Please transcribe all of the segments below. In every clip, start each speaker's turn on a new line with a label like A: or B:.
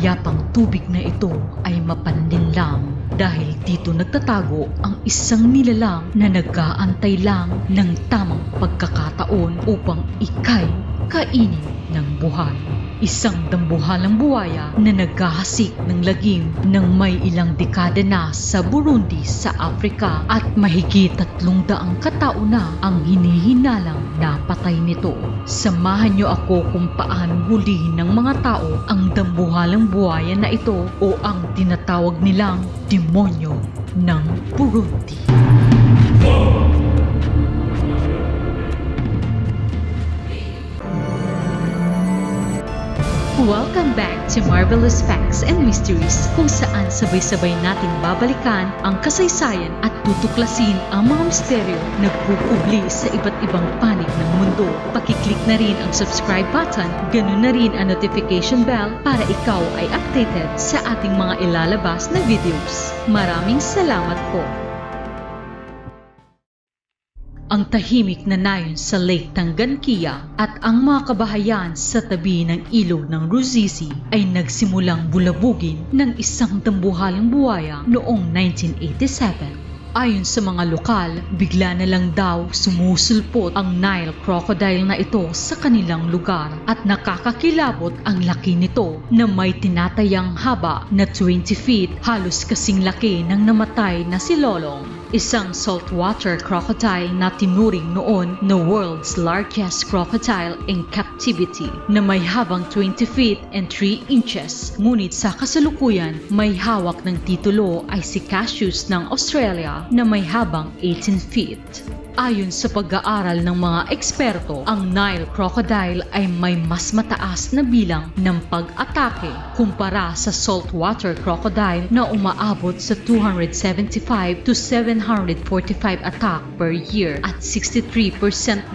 A: mayapang tubig na ito ay mapanlinlang dahil dito nagtatago ang isang nilalang na nag-aantay lang ng tamang pagkakataon upang ikay kainin ng buhay. Isang dambuhalang buwaya na naghahasik ng lagim ng may ilang dekada na sa Burundi sa Afrika at mahigit 300 katao na ang hinihinalang na patay nito. Samahan niyo ako kung paano hulihin ng mga tao ang dambuhalang buwaya na ito o ang tinatawag nilang demonyo ng Burundi. Welcome back to Marvelous Facts and Mysteries, kung saan sabay-sabay nating babalikan ang kasaysayan at tutuklasin ang mga misteryo na nagkukubli sa iba't ibang panig ng mundo. Pakiclick na rin ang subscribe button, ganun na rin ang notification bell para ikaw ay updated sa ating mga ilalabas na videos. Maraming salamat po! Ang tahimik na nayon sa Lake Tanganyika at ang mga kabahayan sa tabi ng ilog ng Ruzizi ay nagsimulang bulabugin ng isang dambuhalang buwaya noong 1987. Ayon sa mga lokal, bigla na lang daw sumusulpot ang Nile crocodile na ito sa kanilang lugar at nakakakilabot ang laki nito na may tinatayang haba na 20 feet, halos kasing laki ng namatay na si Lolong. Isang saltwater crocodile na tinuring noon na world's largest crocodile in captivity na may habang 20 feet and 3 inches. Ngunit sa kasalukuyan, may hawak ng titulo ay si Cassius ng Australia na may habang 18 feet. Ayon sa pag-aaral ng mga eksperto, ang Nile crocodile ay may mas mataas na bilang ng pag-atake kumpara sa saltwater crocodile na umaabot sa 275 to 745 attack per year at 63%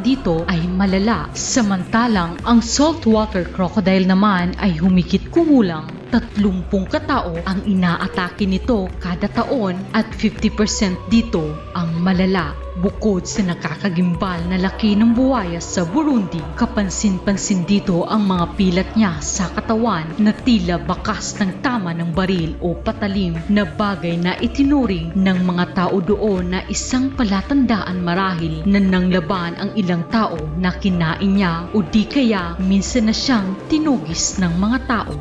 A: dito ay malala. Samantalang ang saltwater crocodile naman ay humigit kumulang 30 katao ang inaatake nito kada taon at 50% dito ang malala. Bukod sa nakakagimbal na laki ng buwaya sa Burundi, kapansin-pansin dito ang mga pilat niya sa katawan na tila bakas ng tama ng baril o patalim na bagay na itinuring ng mga tao doon na isang palatandaan marahil na nanglaban ang ilang tao na kinain niya o di kaya minsan na siyang tinugis ng mga tao.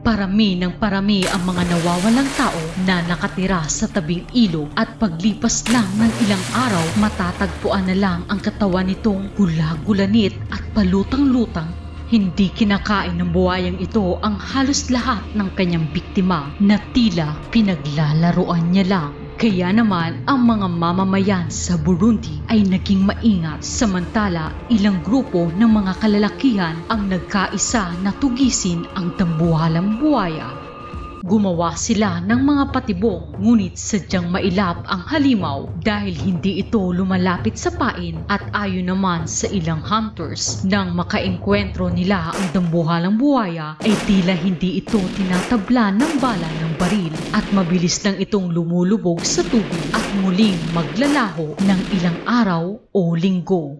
A: Parami ng parami ang mga nawawalang tao na nakatira sa tabing ilog at paglipas lang ng ilang araw matatagpuan na lang ang katawan nitong gula-gulanit at palutang-lutang. Hindi kinakain ng buwayang ito ang halos lahat ng kanyang biktima na tila pinaglalaruan niya lang. Kaya naman ang mga mamamayan sa Burundi ay naging maingat, samantala ilang grupo ng mga kalalakihan ang nagkaisa na tugisin ang dambuhalang buwaya. Gumawa sila ng mga patibong ngunit sadyang mailap ang halimaw dahil hindi ito lumalapit sa pain at ayon naman sa ilang hunters nang makaengkwentro nila ang dambuhalang buwaya ay tila hindi ito tinatabla ng bala ng baril at mabilis lang itong lumulubog sa tubig at muling maglalaho ng ilang araw o linggo.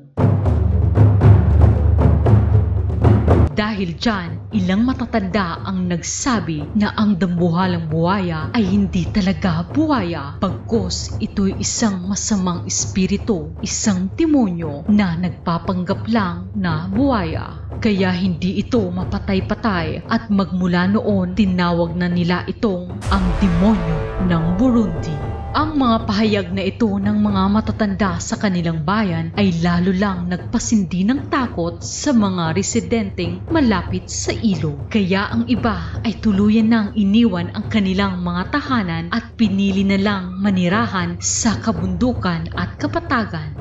A: Dahil dyan, ilang matatanda ang nagsabi na ang dambuhalang buwaya ay hindi talaga buwaya, bagkus ito'y isang masamang espiritu, isang demonyo na nagpapanggap lang na buwaya. Kaya hindi ito mapatay-patay at magmula noon tinawag na nila itong ang demonyo ng Burundi. Ang mga pahayag na ito ng mga matatanda sa kanilang bayan ay lalo lang nagpasindi ng takot sa mga residenteng malapit sa ilog. Kaya ang iba ay tuluyan nang iniwan ang kanilang mga tahanan at pinili na lang manirahan sa kabundukan at kapatagan.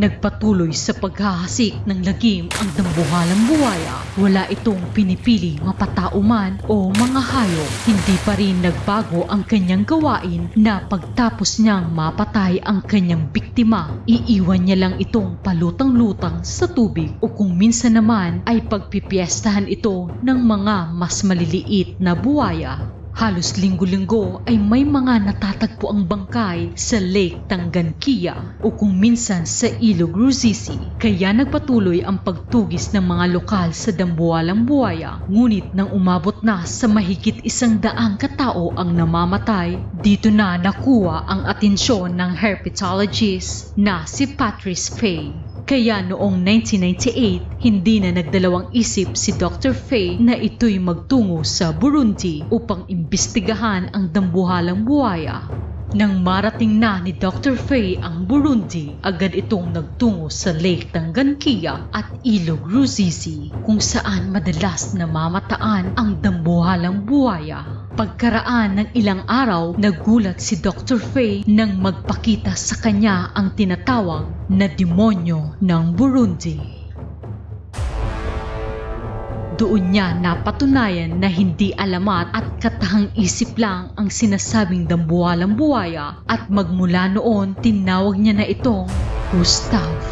A: Nagpatuloy sa paghahasik ng lagim ang dambuhalang buwaya. Wala itong pinipili mapatao man o mga hayop. Hindi pa rin nagbago ang kanyang gawain na pagtapos niyang mapatay ang kanyang biktima, iiwan niya lang itong palutang-lutang sa tubig o kung minsan naman ay pagpipiestahan ito ng mga mas maliliit na buwaya. Halos linggo-linggo ay may mga natatagpo ang bangkay sa Lake Tanggankia o kung minsan sa Ilog Ruzizi, kaya nagpatuloy ang pagtugis ng mga lokal sa dambuhalang buhaya. Ngunit nang umabot na sa mahigit 100 katao ang namamatay, dito na nakuha ang atensyon ng herpetologist na si Patrice Fay. Kaya noong 1998, hindi na nagdalawang isip si Dr. Fay na ito'y magtungo sa Burundi upang imbestigahan ang dambuhalang buhaya. Nang marating na ni Dr. Fay ang Burundi, agad itong nagtungo sa Lake Tanggankia at Ilog Ruzizi kung saan madalas namamataan ang dambuhalang buhaya. Pagkaraan ng ilang araw, nagulat si Dr. Fay nang magpakita sa kanya ang tinatawag na demonyo ng Burundi. Doon niya napatunayan na hindi alamat at katahang-isip lang ang sinasabing dambuhalang buhaya at magmula noon tinawag niya na itong Gustave.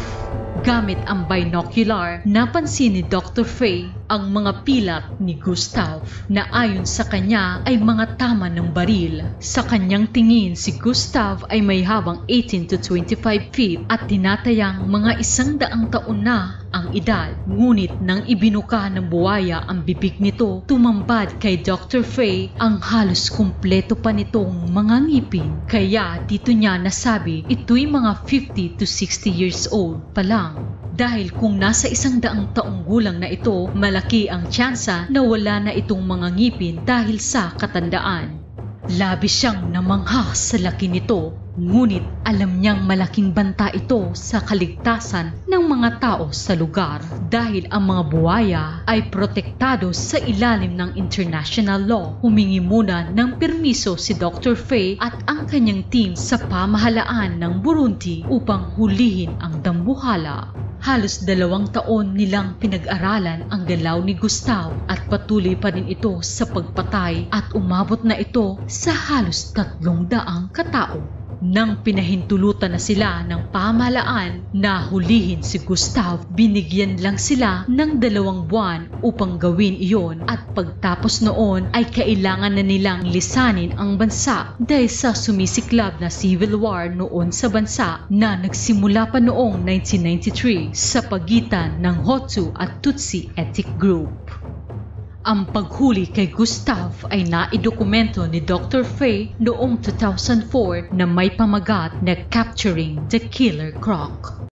A: Gamit ang binocular, napansin ni Dr. Fay ang mga pilat ni Gustave na ayon sa kanya ay mga tama ng baril. Sa kanyang tingin, si Gustave ay may habang 18 to 25 feet at tinatayang mga 100 taon na ang edad. Ngunit nang ibinuka ng buhaya ang bibig nito, tumambad kay Dr. Fay ang halos kumpleto pa nitong mga ngipin. Kaya dito niya nasabi ito'y mga 50 to 60 years old pa lang. Dahil kung nasa 100 taong gulang na ito, malaki ang tsansa na wala na itong mga ngipin dahil sa katandaan. Labis siyang namangha sa laki nito, ngunit alam niyang malaking banta ito sa kaligtasan ng mga tao sa lugar dahil ang mga buhaya ay protektado sa ilalim ng international law. Humingi muna ng permiso si Dr. Fay at ang kanyang team sa pamahalaan ng Burundi upang hulihin ang dambuhala. Halos 2 taon nilang pinag-aralan ang galaw ni Gustave at patuloy pa rin ito sa pagpatay at umabot na ito sa halos 300 katao. Nang pinahintulutan na sila ng pamahalaan na hulihin si Gustave, binigyan lang sila ng 2 buwan upang gawin iyon at pagtapos noon ay kailangan na nilang lisanin ang bansa dahil sa sumisiklab na civil war noon sa bansa na nagsimula pa noong 1993 sa pagitan ng Hutu at Tutsi ethnic group. Ang paghuli kay Gustave ay naidokumento ni Dr. Fay noong 2004 na may pamagat na Capturing the Killer Croc.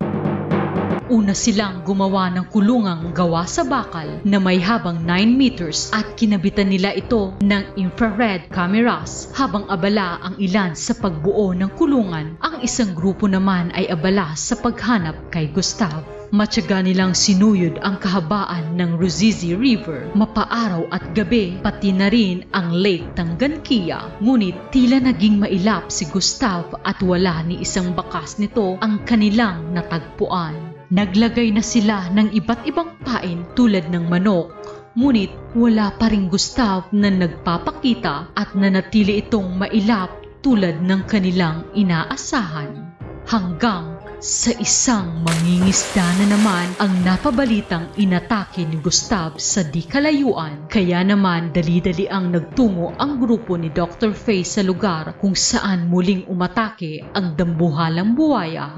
A: Una silang gumawa ng kulungang gawa sa bakal na may habang 9 meters at kinabitan nila ito ng infrared cameras habang abala ang ilan sa pagbuo ng kulungan. Ang isang grupo naman ay abala sa paghanap kay Gustave. Matyaga nilang sinuyod ang kahabaan ng Ruzizi River, mapaaraw at gabi, pati na rin ang Lake Tanggankia. Ngunit tila naging mailap si Gustave at wala ni isang bakas nito ang kanilang natagpuan. Naglagay na sila ng iba't ibang pain tulad ng manok, ngunit wala pa ring Gustave na nagpapakita at nanatili itong mailap tulad ng kanilang inaasahan. Hanggang sa isang mangingisda na naman ang napabalitang inatake ni Gustave sa di kalayuan. Kaya naman dali-dali ang nagtungo ang grupo ni Dr. Fay sa lugar kung saan muling umatake ang dambuhalang buhaya.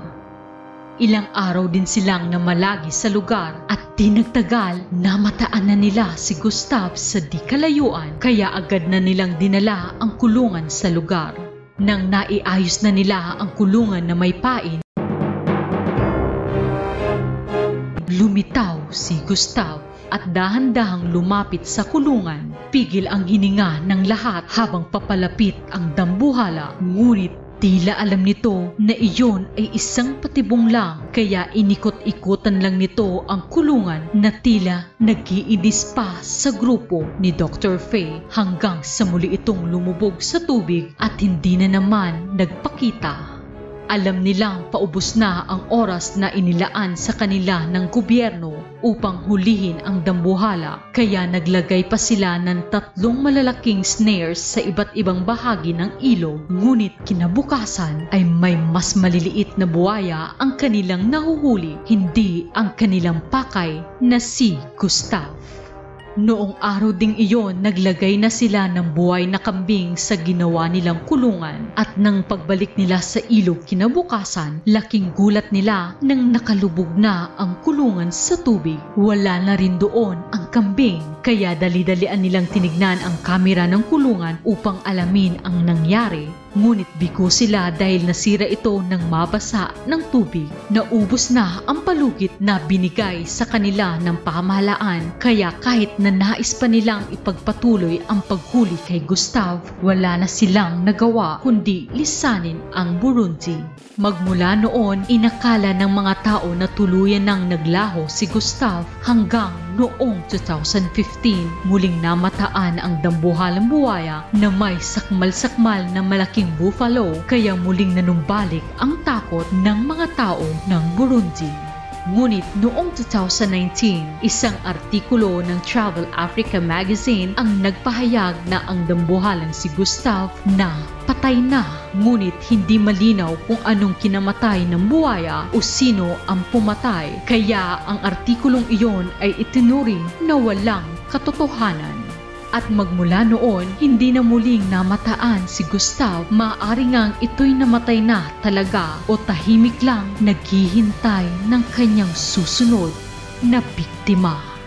A: Ilang araw din silang namalagi sa lugar at di nagtagal namataan na nila si Gustave sa di kalayuan kaya agad na nilang dinala ang kulungan sa lugar. Nang naiayos na nila ang kulungan na may pain, lumitaw si Gustave at dahan-dahang lumapit sa kulungan. Pigil ang hininga ng lahat habang papalapit ang dambuhala, ngunit tila alam nito na iyon ay isang patibong lang kaya inikot-ikutan lang nito ang kulungan na tila nag-iinis pa sa grupo ni Dr. Fay hanggang sa muli itong lumubog sa tubig at hindi na naman nagpakita. Alam nilang paubos na ang oras na inilaan sa kanila ng gobyerno upang hulihin ang dambuhala kaya naglagay pa sila ng 3 malalaking snares sa iba't ibang bahagi ng ilog. Ngunit kinabukasan ay may mas maliliit na buhaya ang kanilang nahuhuli, hindi ang kanilang pakay na si Gustave. Noong araw ding iyon, naglagay na sila ng buhay na kambing sa ginawa nilang kulungan at nang pagbalik nila sa ilog kinabukasan, laking gulat nila nang nakalubog na ang kulungan sa tubig. Wala na rin doon ang kambing, kaya dali-dalian nilang tinignan ang kamera ng kulungan upang alamin ang nangyari. Ngunit bigo sila dahil nasira ito ng mabasa ng tubig. Naubos na ang palugit na binigay sa kanila ng pamahalaan, kaya kahit na nais pa nilang ipagpatuloy ang paghuli kay Gustav, wala na silang nagawa kundi lisanin ang Burundi. Magmula noon, inakala ng mga tao na tuluyan nang naglaho si Gustav hanggang noong 2015, muling namataan ang dambuhalang buhaya na may sakmal-sakmal na malaking buffalo, kaya muling nanumbalik ang takot ng mga tao ng Burundi. Ngunit noong 2019, isang artikulo ng Travel Africa magazine ang nagpahayag na ang dambuhalang si Gustav na patay na. Ngunit hindi malinaw kung anong kinamatay ng buhaya o sino ang pumatay, kaya ang artikulong iyon ay itinuring na walang katotohanan. At magmula noon, hindi na muling namataan si Gustav. Maaari ngang ito'y namatay na talaga o tahimik lang naghihintay ng kanyang susunod na biktima.